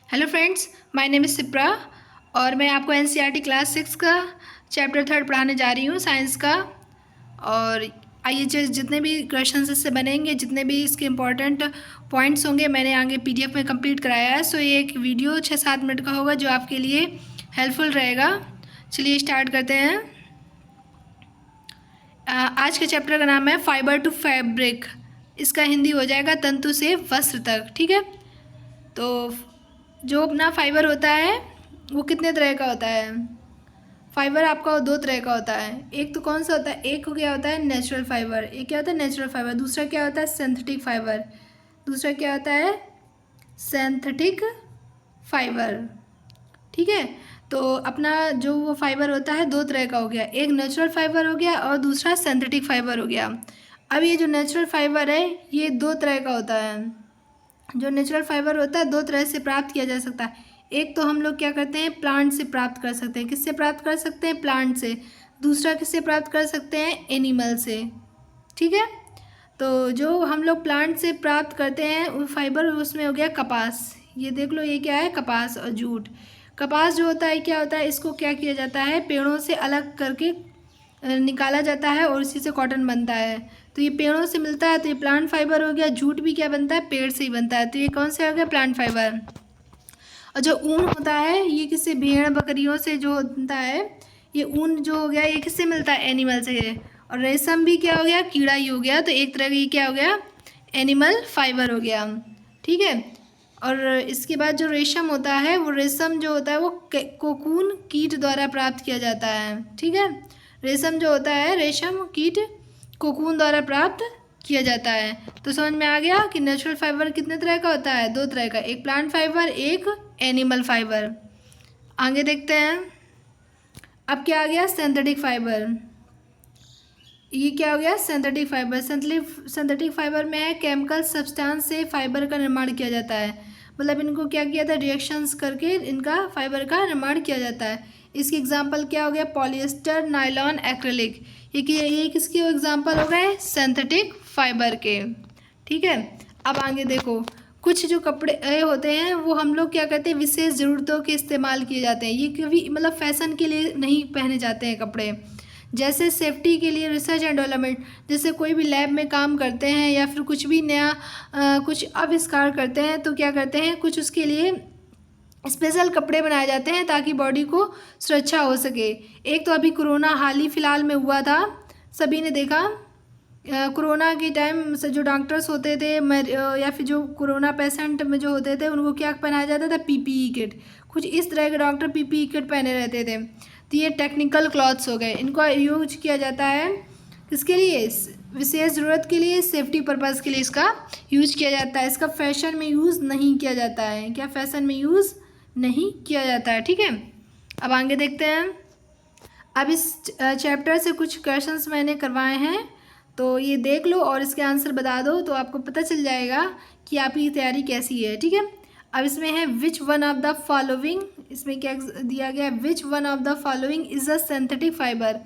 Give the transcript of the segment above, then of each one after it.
Hello friends, my name is Shipra और मैं आपको एनसीईआरटी क्लास 6 का चैप्टर 3 पढ़ाने जा रही हूँ साइंस का। और आइए जितने भी क्वेश्चंस इससे बनेंगे, जितने भी इसके इम्पोर्टेंट पॉइंट्स होंगे, मैंने आगे पीडीएफ में कंप्लीट कराया है। सो ये एक वीडियो 6-7 मिनट का होगा जो आपके लिए हेल्पफुल रहेगा। चलिए स्टार्ट करते हैं। आज के चैप्टर का नाम है फाइबर टू फैब्रिक। इसका हिंदी हो जाएगा तंतु से वस्त्र तक। ठीक है, तो जो अपना फाइबर होता है वो कितने तरह का होता है? फाइबर आपका दो तरह का होता है। एक तो कौन सा होता है? एक क्या होता है नेचुरल फाइबर। एक क्या होता है नेचुरल फाइबर। दूसरा क्या होता है सिंथेटिक फाइबर। दूसरा क्या होता है सिंथेटिक फाइबर। ठीक है, तो अपना जो वो फाइबर होता है दो तरह का हो गया। एक नेचुरल फाइबर हो गया और दूसरा सिंथेटिक फाइबर हो गया। अब ये जो नेचुरल फाइबर है ये दो तरह का होता है। जो नेचुरल फाइबर होता है दो तरह से प्राप्त किया जा सकता है। एक तो हम लोग क्या करते हैं प्लांट से प्राप्त कर सकते हैं। किससे प्राप्त कर सकते हैं? प्लांट से। दूसरा किससे प्राप्त कर सकते हैं? एनिमल से। ठीक है, तो जो हम लोग प्लांट से प्राप्त करते हैं वो फाइबर, उसमें हो गया कपास। ये देख लो, ये क्या है? कपास और जूट। कपास जो होता है क्या होता है, इसको क्या किया जाता है पेड़ों से अलग करके निकाला जाता है और उसी से कॉटन बनता है। तो ये पेड़ों से मिलता है तो ये प्लांट फाइबर हो गया। जूट भी क्या बनता है? पेड़ से ही बनता है। तो ये कौन से हो गया? Plant fibre. और जो ऊन होता है ये किससे? भेड़ बकरियों से जो होता है ये ऊन जो हो गया ये किससे मिलता है? एनिमल से। और रेशम भी क्या हो गया? कीड़ा ही हो गया। तो एक तरह का ये क्या हो गया? एनिमल फाइबर हो गया। ठीक है, और इसके बाद जो रेशम होता है वो रेशम जो होता है वो कोकून कीट द्वारा प्राप्त किया जाता है। ठीक है, रेशम जो होता है रेशम कीट कोकून द्वारा प्राप्त किया जाता है। तो समझ में आ गया कि नेचुरल फाइबर कितने तरह का होता है? दो तरह का, एक प्लांट फाइबर, एक एनिमल फाइबर। आगे देखते हैं। अब क्या आ गया? Synthetic fibre. ये क्या हो गया? Synthetic fibre. सिंथेटिक फाइबर में है केमिकल सब्सटेंस से फाइबर का निर्माण किया जाता है। मतलब इनको क्या किया था? रिएक्शंस करके इनका फाइबर का निर्माण किया जाता है। इसकी एग्जांपल क्या हो गया? Polyester, nylon, acrylic. ये किसके एग्जांपल हो गए? सिंथेटिक फाइबर के। ठीक है, अब आगे देखो। कुछ जो कपड़े होते हैं वो हम लोग क्या करते हैं विशेष ज़रूरतों के इस्तेमाल किए जाते हैं। ये कभी मतलब फैशन के लिए नहीं पहने जाते हैं कपड़े। जैसे सेफ्टी के लिए, रिसर्च एंड डेवलपमेंट, जैसे कोई भी लैब में काम करते हैं या फिर कुछ भी नया कुछ आविष्कार करते हैं तो क्या करते हैं कुछ उसके लिए स्पेशल कपड़े बनाए जाते हैं ताकि बॉडी को सुरक्षा हो सके। एक तो अभी कोरोना हाल ही फिलहाल में हुआ था, सभी ने देखा। कोरोना के टाइम से जो डॉक्टर्स होते थे या फिर जो कोरोना पेशेंट में जो होते थे उनको क्या पहनाया जाता था? PPE kit. कुछ इस तरह के डॉक्टर पीपीई किट पहने रहते थे। तो ये टेक्निकल क्लॉथ्स हो गए। इनको यूज किया जाता है किसके लिए? विशेष ज़रूरत के लिए, सेफ्टी पर्पज़ के लिए इसका यूज किया जाता है। इसका फैशन में यूज़ नहीं किया जाता है। क्या? फैशन में यूज़ नहीं किया जाता है। ठीक है, अब आगे देखते हैं। अब इस चैप्टर से कुछ क्वेश्चंस मैंने करवाए हैं तो ये देख लो और इसके आंसर बता दो तो आपको पता चल जाएगा कि आपकी तैयारी कैसी है। ठीक है, अब इसमें है which one of the following. इसमें क्या दिया गया है? Which one of the following is a synthetic fibre.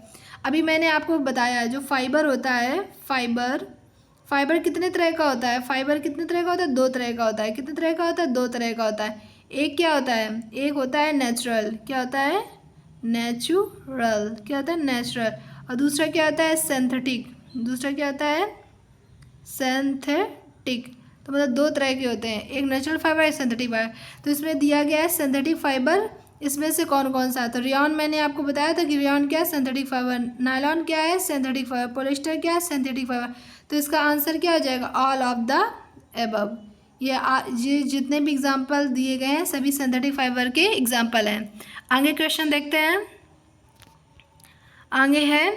अभी मैंने आपको बताया जो फाइबर होता है, फाइबर कितने तरह का होता है? फाइबर कितने तरह का होता है? दो तरह का होता है। कितने तरह का होता है? दो तरह का होता है। एक क्या होता है? एक होता है नेचुरल। क्या होता है? नेचुरल। क्या होता है? नेचुरल। और दूसरा क्या होता है? सिंथेटिक। दूसरा क्या होता है? सिंथेटिक। तो मतलब दो तरह के होते हैं, एक नेचुरल फाइबर, एक सिंथेटिक फाइबर। तो इसमें दिया गया है सिंथेटिक फाइबर। इसमें से कौन कौन सा है? तो रेयॉन मैंने आपको बताया था कि रेयॉन क्या है? Synthetic fibre. नायलॉन क्या है? Synthetic fibre. पॉलिएस्टर क्या है? Synthetic fibre. तो इसका आंसर क्या हो जाएगा? All of the above. ये जितने भी एग्जाम्पल दिए गए हैं सभी सिंथेटिक फाइबर के एग्जाम्पल हैं। आगे क्वेश्चन देखते हैं। आगे है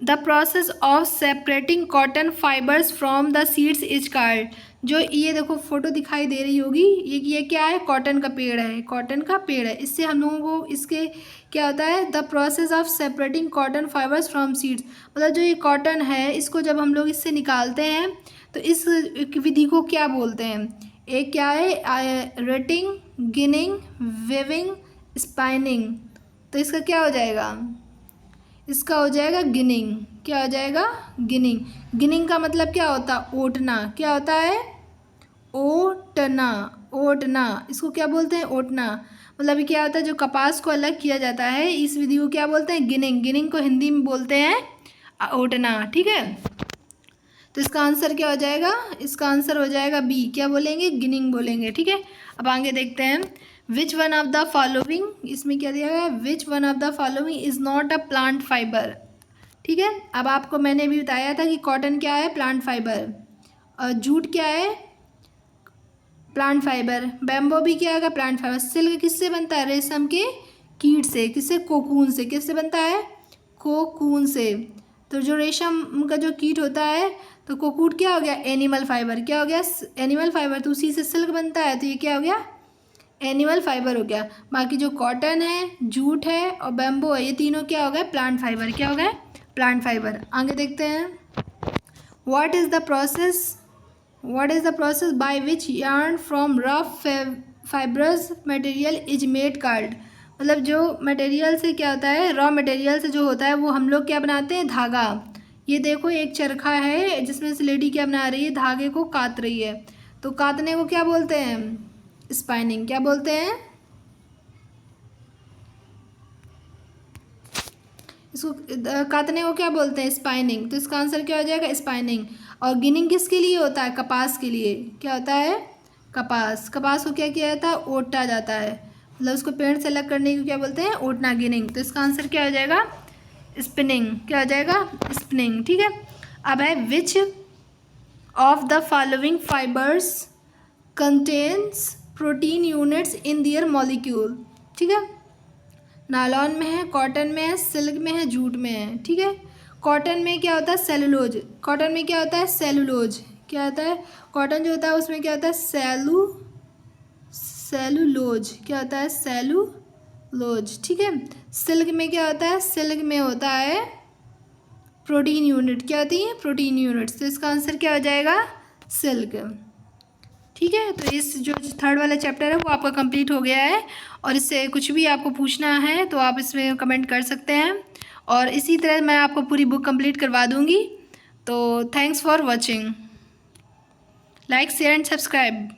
the process of separating cotton fibres from the seeds is called. जो ये देखो फोटो दिखाई दे रही होगी, ये क्या है? कॉटन का पेड़ है। कॉटन का पेड़ है। इससे हम लोगों को इसके क्या होता है? The process of separating cotton fibres from seeds. मतलब जो ये कॉटन है इसको जब हम लोग इससे निकालते हैं तो इस विधि को क्या बोलते हैं? एक क्या है? Retting, ginning, weaving, spinning. तो इसका क्या हो जाएगा? इसका हो जाएगा गिनिंग। क्या हो जाएगा? गिनिंग। गिनिंग का मतलब क्या होता है? ओटना। क्या होता है? ओटना। ओटना, इसको क्या बोलते हैं? ओटना। मतलब क्या होता है, जो कपास को अलग किया जाता है इस विधि को क्या बोलते हैं? गिनिंग। गिनिंग को हिंदी में बोलते हैं ओटना। ठीक है, तो इसका आंसर क्या हो जाएगा? इसका आंसर हो जाएगा बी, क्या बोलेंगे? गिनिंग बोलेंगे। ठीक है, अब आगे देखते हैं। Which one of the following, इसमें क्या दिया गया है? Which one of the following is not a plant fibre. ठीक है, अब आपको मैंने भी बताया था कि कॉटन क्या है? Plant fibre. और जूट क्या है? Plant fibre. बैम्बो भी क्या है? Plant fibre. सिल्क किससे बनता है? रेशम के कीट से। किससे? कोकून से। किससे बनता है? कोकून से। तो जो रेशम का जो कीट होता है, तो कोकून क्या हो गया? Animal fibre. क्या हो गया? Animal fibre. तो उसी से सिल्क बनता है, तो ये क्या हो गया? एनिमल फाइबर हो गया। बाकी जो कॉटन है, जूट है और बैम्बो है, ये तीनों क्या हो गए? Plant fibre. क्या हो गए? Plant fibre. आगे देखते हैं। What is the process by which yarn from rough fibrous material is made card. मतलब जो मटेरियल से क्या होता है? रॉ मटेरियल से जो होता है वो हम लोग क्या बनाते हैं? धागा। ये देखो एक चरखा है जिसमें से लेडी क्या बना रही है? धागे को काट रही है। तो काटने को क्या बोलते हैं? स्पाइनिंग। क्या बोलते हैं? इसको काटने को क्या बोलते हैं? स्पाइनिंग। तो इसका आंसर क्या हो जाएगा? स्पाइनिंग। और गिनिंग किसके लिए होता है? कपास के लिए। क्या होता है? कपास। कपास को क्या किया जाता है? ओटा जाता है। मतलब उसको पेड़ से अलग करने को क्या बोलते हैं? ओटना, गिनिंग। तो इसका आंसर क्या हो जाएगा? स्पिनिंग। क्या हो जाएगा? स्पिनिंग। ठीक है, अब है which of the following fibres contains protein units in their molecule. ठीक है, नायलॉन में है, कॉटन में है, सिल्क में है, जूट में है। ठीक है, कॉटन में क्या होता है? सेलुलोज। कॉटन में क्या होता है? सेलुलोज। क्या होता है? कॉटन जो होता है उसमें क्या होता है? सेलुलोज। क्या होता है? सेलुलोज। ठीक है, सिल्क में क्या होता है? सिल्क में होता है प्रोटीन यूनिट। क्या होती है? Protein units. तो इसका आंसर क्या हो जाएगा? सिल्क। ठीक है, तो इस जो थर्ड वाला चैप्टर है वो आपका कंप्लीट हो गया है। और इससे कुछ भी आपको पूछना है तो आप इसमें कमेंट कर सकते हैं, और इसी तरह मैं आपको पूरी बुक कंप्लीट करवा दूँगी। तो thanks for watching. Like, share and subscribe.